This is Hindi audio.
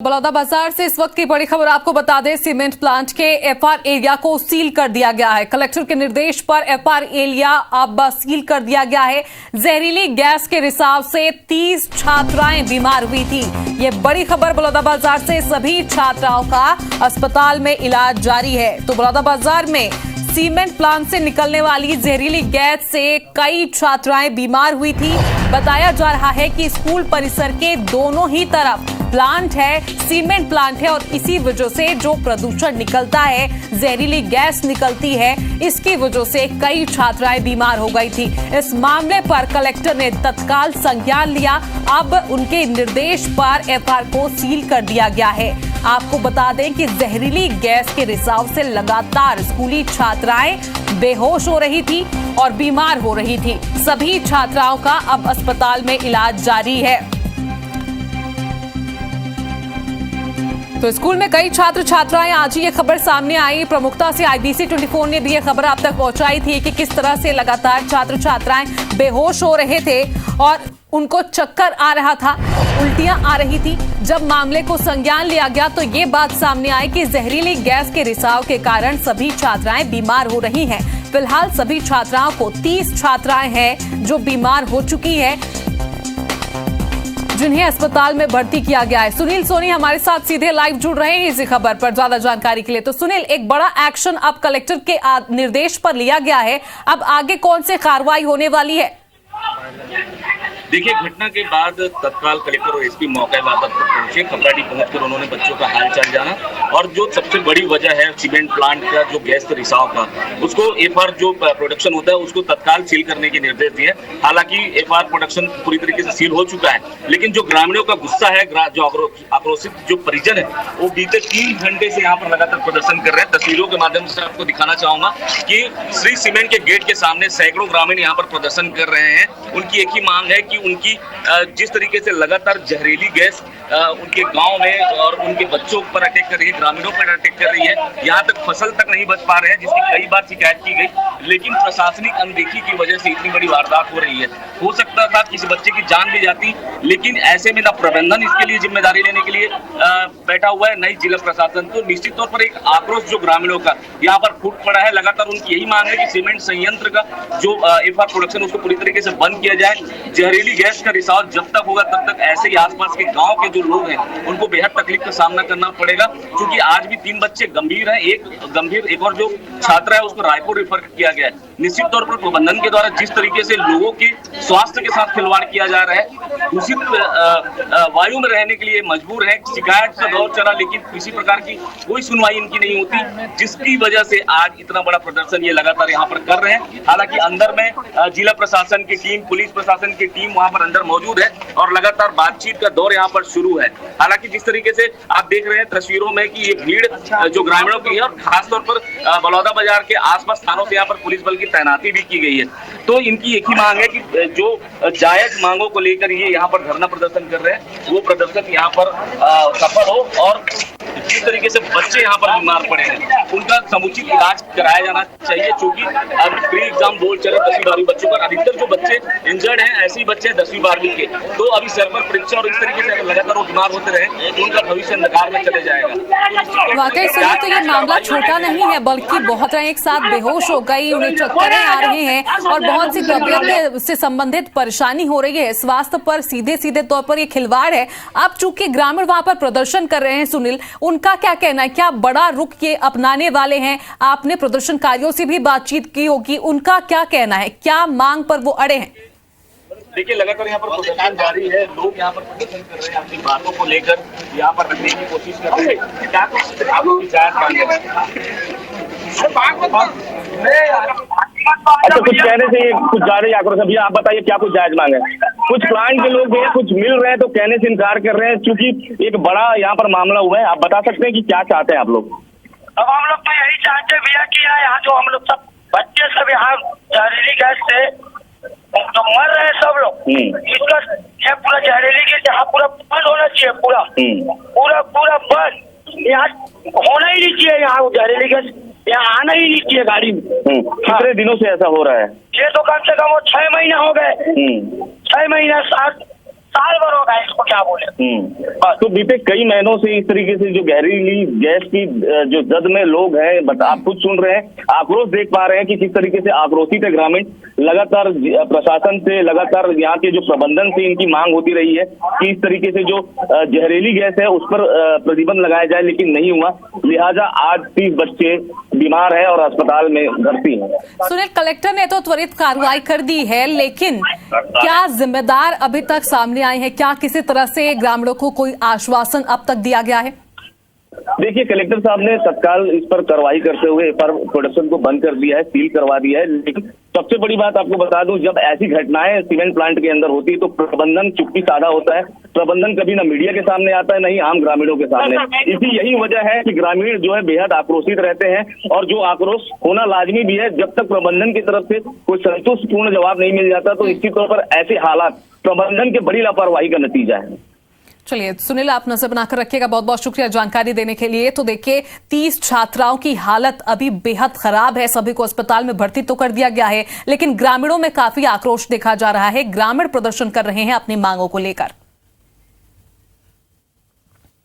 बलौदाबाजार से इस वक्त की बड़ी खबर आपको बता दें, सीमेंट प्लांट के एफआर एरिया को सील कर दिया गया है। कलेक्टर के निर्देश पर एफआर एरिया अब सील कर दिया गया है। जहरीली गैस के रिसाव से 30 छात्राएं बीमार हुई थी। ये बड़ी खबर बलौदाबाजार से। सभी छात्राओं का अस्पताल में इलाज जारी है। तो बलौदाबाजार में सीमेंट प्लांट से निकलने वाली जहरीली गैस से कई छात्राएं बीमार हुई थी। बताया जा रहा है कि स्कूल परिसर के दोनों ही तरफ प्लांट है, सीमेंट प्लांट है और इसी वजह से जो प्रदूषण निकलता है, जहरीली गैस निकलती है, इसकी वजह से कई छात्राएं बीमार हो गई थी। इस मामले पर कलेक्टर ने तत्काल संज्ञान लिया। अब उनके निर्देश पर एफआर को सील कर दिया गया है। आपको बता दें कि जहरीली गैस के रिसाव से लगातार स्कूली छात्राएं बेहोश हो रही थी और बीमार हो रही थी। सभी छात्राओं का अब अस्पताल में इलाज जारी है। तो स्कूल में कई छात्र छात्राएं, आज ही ये खबर सामने आई। प्रमुखता से IBC 24 ने भी ये खबर आप तक पहुंचाई थी कि किस तरह से लगातार छात्र छात्राएं बेहोश हो रहे थे और उनको चक्कर आ रहा था, उल्टियां आ रही थी। जब मामले को संज्ञान लिया गया तो ये बात सामने आई कि जहरीली गैस के रिसाव के कारण सभी छात्राएं बीमार हो रही हैं। फिलहाल सभी छात्राओं को 30 छात्राएं हैं जो बीमार हो चुकी है, जिन्हें अस्पताल में भर्ती किया गया है। सुनील सोनी हमारे साथ सीधे लाइव जुड़ रहे हैं इसी खबर पर ज्यादा जानकारी के लिए। तो सुनील, एक बड़ा एक्शन अब कलेक्टर के निर्देश पर लिया गया है, अब आगे कौन से कार्रवाई होने वाली है? देखिए, घटना के बाद तत्काल कलेक्टर और एसपी मौके पर पहुंचे। खबराडी पहुंचकर उन्होंने बच्चों का हालचाल जाना और जो सबसे बड़ी वजह है सीमेंट प्लांट का जो गैस रिसाव का, उसको एफआर जो प्रोडक्शन होता है उसको तत्काल सील करने के निर्देश दिए। हालांकि एफआर प्रोडक्शन पूरी तरीके से सील हो चुका है, लेकिन जो ग्रामीणों का गुस्सा है, जो आक्रोशित जो परिजन है, वो बीते 3 घंटे से यहाँ पर लगातार प्रदर्शन कर रहे हैं। तस्वीरों के माध्यम से आपको दिखाना चाहूंगा कि श्री सीमेंट के गेट के सामने सैकड़ों ग्रामीण यहाँ पर प्रदर्शन कर रहे हैं। उनकी एक ही मांग है कि उनकी जिस तरीके से लगातार जहरीली गैस उनके गांव में और उनके बच्चों पर अटैक कर रही है, ग्रामीणों पर अटैक कर रही है, यहाँ तक फसल तक नहीं बच पा रहे हैं, जिसकी कई बार शिकायत की गई, लेकिन प्रशासनिक अनदेखी की वजह से इतनी बड़ी वारदात हो रही है। हो सकता था किसी बच्चे की जान भी जाती, लेकिन ऐसे में ना प्रबंधन इसके लिए जिम्मेदारी लेने के लिए बैठा हुआ है, नई जिला प्रशासन। तो निश्चित तौर पर एक आक्रोश जो ग्रामीणों का यहाँ पर फूट पड़ा है। लगातार उनकी यही मांग है कि सीमेंट संयंत्र का जो एफआर प्रोडक्शन उसको पूरी तरीके से बंद किया जाए। जहरीली गैस का रिसाव जब तक होगा तब तक ऐसे ही आसपास के गांव के जो लोग हैं उनको बेहद तकलीफ का सामना करना पड़ेगा, क्योंकि आज भी 3 बच्चे गंभीर हैं, एक और जो छात्रा है उसको रायपुर रेफर किया गया है। निश्चित तौर पर प्रबंधन के द्वारा जिस तरीके से लोगों के स्वास्थ्य के साथ खिलवाड़ किया जा रहा है, दूषित वायु में रहने के लिए मजबूर है। शिकायत का दौर चला, लेकिन किसी प्रकार की कोई सुनवाई इनकी नहीं होती, जिसकी वजह से आज इतना बड़ा प्रदर्शन ये लगातार यहाँ पर कर रहे हैं। हालांकि अंदर में जिला प्रशासन की टीम, पुलिस प्रशासन की टीम वहाँ पर अंदर मौजूद है और लगातार बातचीत का दौर यहाँ पर शुरू है। हालांकि जिस तरीके से आप देख रहे हैं तस्वीरों में कि ये भीड़ जो ग्रामीणों की है और खासतौर पर बलौदाबाजार के आसपास स्थानों से यहाँ पर पुलिस बल की तैनाती भी की गई है। तो इनकी एक ही मांग है कि जो जायज मांगों को लेकर ये यहाँ पर धरना प्रदर्शन कर रहे हैं, वो प्रदर्शन यहाँ पर सफल हो और जिस तरीके से बच्चे यहाँ पर बीमार पड़े हैं उनका समुचित इलाज कराया जाना चाहिए। चूंकि अब प्री एग्जाम बोर्ड चले 10वीं 12वीं बच्चों का, अधिकतर जो बच्चे इंजर्ड हैं ऐसे ही बच्चे 10वीं 12वीं के, तो अभी सर पर परीक्षा और इस तरीके से लगातार वो बीमार होते रहे तो उनका भविष्य अंधकार में चले जाएगा। वाकई सुनिए, तो ये मामला छोटा नहीं है, बल्कि बहुत एक साथ बेहोश हो गई, उन्हें चक्कर आ रहे हैं और बहुत सी तबीयत से संबंधित परेशानी हो रही है। स्वास्थ्य पर सीधे तौर पर ये खिलवाड़ है। अब चूंकि ग्रामीण वहां पर प्रदर्शन कर रहे हैं, सुनील, उनका क्या कहना है? क्या बड़ा रुख ये अपनाने वाले हैं? आपने प्रदर्शनकारियों से भी बातचीत की होगी, उनका क्या कहना है? क्या मांग पर वो अड़े हैं? देखिए, लगातार यहाँ पर प्रदर्शन जारी है, लोग यहाँ पर प्रदर्शन कर रहे हैं, अपनी बातों को लेकर यहाँ पर रखने की कोशिश कर रहे हैं। क्या अच्छा, कुछ कहने से कुछ ज्यादा ही आक्रोश। भैया आप बताइए, क्या कुछ जायज मांग है? कुछ प्लांट के लोग हैं, कुछ मिल रहे हैं तो कहने से इनकार कर रहे हैं, क्योंकि एक बड़ा यहाँ पर मामला हुआ है। आप बता सकते हैं कि क्या चाहते हैं आप लोग? अब हम लोग तो यही चाहते हैं भैया कि यहाँ जो हम लोग सब बच्चे सब यहाँ जहरीली गैस से तो मर रहे हैं सब लोग, इसका यह पूरा जहरीली गैस यहाँ पूरा बंद होना चाहिए, पूरा बंद। यहाँ होना ही नहीं चाहिए, यहाँ जहरीली गैस यहाँ आना ही नहीं चाहिए गाड़ी में। कितने दिनों से ऐसा हो रहा है? ये तो कम से कम वो 6 महीने हो गए, 6 महीने 7 साल भर हो गया, इसको क्या बोले। तो बीते कई महीनों से इस तरीके से जो जहरीली गैस की जो जद में लोग हैं, आप खुद सुन रहे हैं, आक्रोश देख पा रहे हैं कि किस तरीके से आक्रोशित है ग्रामीण। लगातार प्रशासन से, लगातार यहाँ के जो प्रबंधन से इनकी मांग होती रही है कि इस तरीके से जो जहरीली गैस है उस पर प्रतिबंध लगाया जाए, लेकिन नहीं हुआ। लिहाजा आज 30 बच्चे बीमार है और अस्पताल में भर्ती हैं। सुनील, कलेक्टर ने तो त्वरित कार्रवाई कर दी है, लेकिन क्या जिम्मेदार अभी तक सामने आए हैं? क्या किसी तरह से ग्रामीणों को कोई आश्वासन अब तक दिया गया है? देखिए, कलेक्टर साहब ने तत्काल इस पर कार्रवाई करते हुए एफआर प्रोडक्शन को बंद कर दिया है, सील करवा दिया है। लेकिन सबसे बड़ी बात आपको बता दूं, जब ऐसी घटनाएं सीमेंट प्लांट के अंदर होती है तो प्रबंधन चुप्पी साधा होता है। प्रबंधन कभी ना मीडिया के सामने आता है, नहीं आम ग्रामीणों के सामने। यही वजह है कि ग्रामीण जो है बेहद आक्रोशित रहते हैं, और जो आक्रोश होना लाजमी भी है। जब तक प्रबंधन की तरफ से कोई संतुष्टपूर्ण जवाब नहीं मिल जाता तो निश्चित तौर पर ऐसे हालात प्रबंधन के बड़ी लापरवाही का नतीजा है। चलिए सुनील, आप नजर बनाकर रखिएगा। बहुत बहुत शुक्रिया जानकारी देने के लिए। तो देखिए, 30 छात्राओं की हालत अभी बेहद खराब है। सभी को अस्पताल में भर्ती तो कर दिया गया है, लेकिन ग्रामीणों में काफी आक्रोश देखा जा रहा है। ग्रामीण प्रदर्शन कर रहे हैं अपनी मांगों को लेकर।